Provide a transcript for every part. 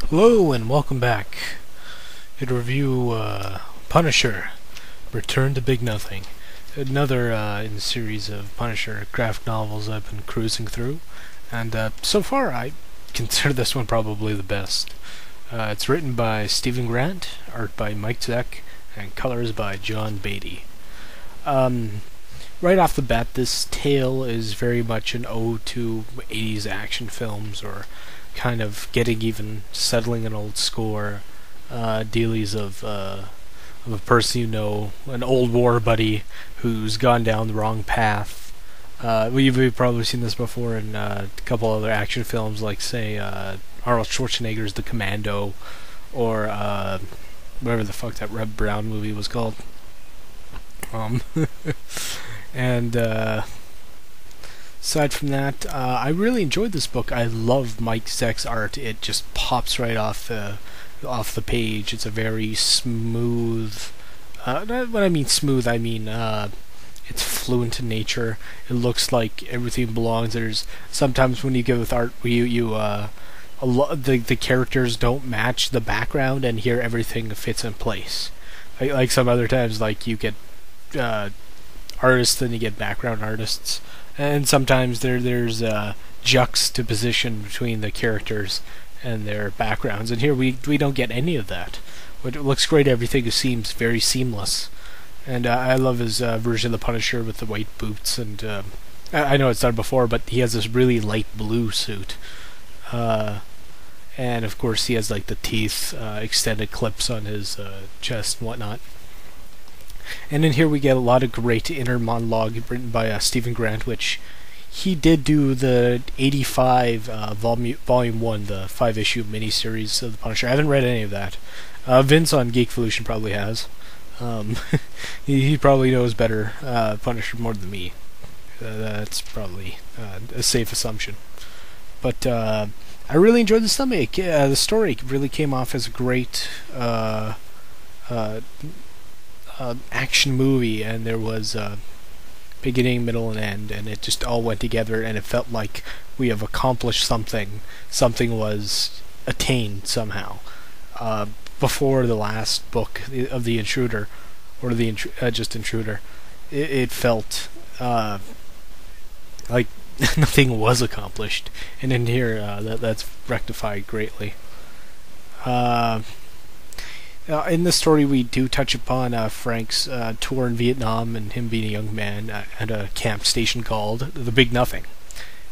Hello and welcome back. Here to review Punisher, Return to Big Nothing. Another in the series of Punisher graphic novels I've been cruising through, and so far I consider this one probably the best. It's written by Steven Grant, art by Mike Zeck, and colors by John Beatty. Right off the bat, this tale is very much an ode to 80s action films, or kind of getting even, settling an old score, dealies of a person you know, an old war buddy who's gone down the wrong path. We've probably seen this before in a couple other action films, like say Arnold Schwarzenegger's The Commando, or whatever the fuck that Reb Brown movie was called. And aside from that, I really enjoyed this book. I love Mike Zeck's art. It just pops right off the page. It's a very smooth. When I memean smooth, I mean it's fluent in nature. It looks like everything belongs. There's sometimes when you go with art, the characters don't match the background, and here everything fits in place. Like some other times, like you get artists and you get background artists, and sometimes there's juxtaposition between the characters and their backgrounds, and here we don't get any of that. But it looks great. Everything seems very seamless, and I love his version of the Punisher with the white boots, and I know it's done before, but he has this really light blue suit, and of course he has like the teeth extended clips on his chest and whatnot. And in here we get a lot of great inner monologue written by Steven Grant, which he did do the 85 volume 1, the 5-issue miniseries of the Punisher. I haven't read any of that. Vince on Geekvolution probably has. He probably knows better Punisher more than me. That's probably a safe assumption. But I really enjoyed the stomach. The story really came off as a great action movie, and there was beginning, middle, and end, and it just all went together, and it felt like we have accomplished something. Something was attained somehow. Before the last book of The Intruder, or just Intruder, it felt like nothing was accomplished, and in here that's rectified greatly. In the story, we do touch upon Frank's tour in Vietnam, and him being a young man at a camp station called the Big Nothing.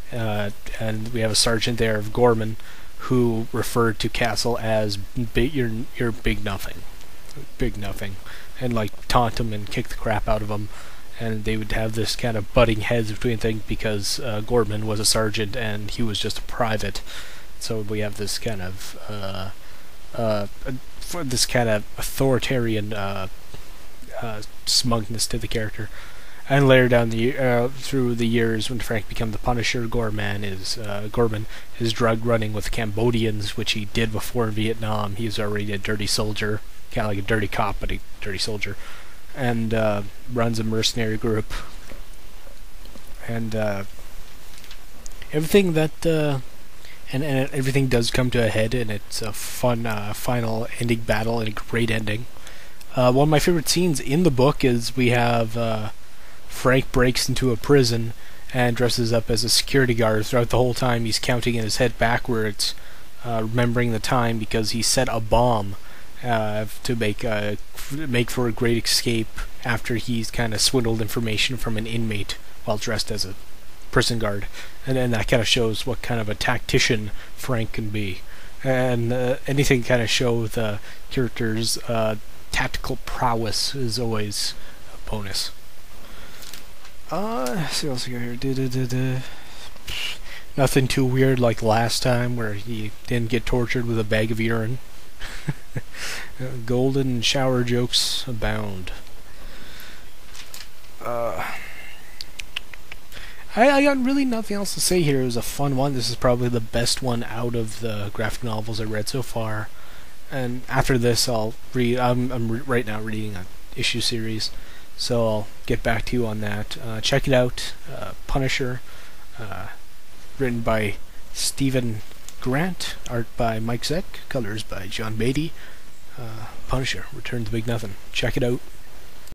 And we have a sergeant there of Gorman who referred to Castle as your Big Nothing. Big Nothing. And like taunt him and kick the crap out of him. And they would have this kind of butting heads between things because Gorman was a sergeant and he was just a private. So we have this kind of authoritarian smugness to the character. And later down through the years, when Frank became the Punisher, Gorman is drug running with Cambodians, which he did before in Vietnam. He's already a dirty soldier, kind of like a dirty cop, but a dirty soldier, and runs a mercenary group. And everything that and everything does come to a head, and it's a fun final ending battle and a great ending. One of my favorite scenes in the book is we have Frank breaks into a prison and dresses up as a security guard. Throughout the whole time he's counting in his head backwards, remembering the time because he set a bomb to make for a great escape after he's kind of swindled information from an inmate while dressed as a prison guard, and then that kind of shows what kind of a tactician Frank can be, and anything kind of show the character's tactical prowess is always a bonus. Let's see what else we got here. Nothing too weird like last time where he didn't get tortured with a bag of urine. Golden shower jokes abound. I got really nothing else to say here. It was a fun one. This is probably the best one out of the graphic novels I read so far. And after this, I'll read. I'm right now reading an issue series, so I'll get back to you on that. Check it out. Punisher, written by Steven Grant, art by Mike Zeck, colors by John Beatty. Punisher, Return to Big Nothing. Check it out.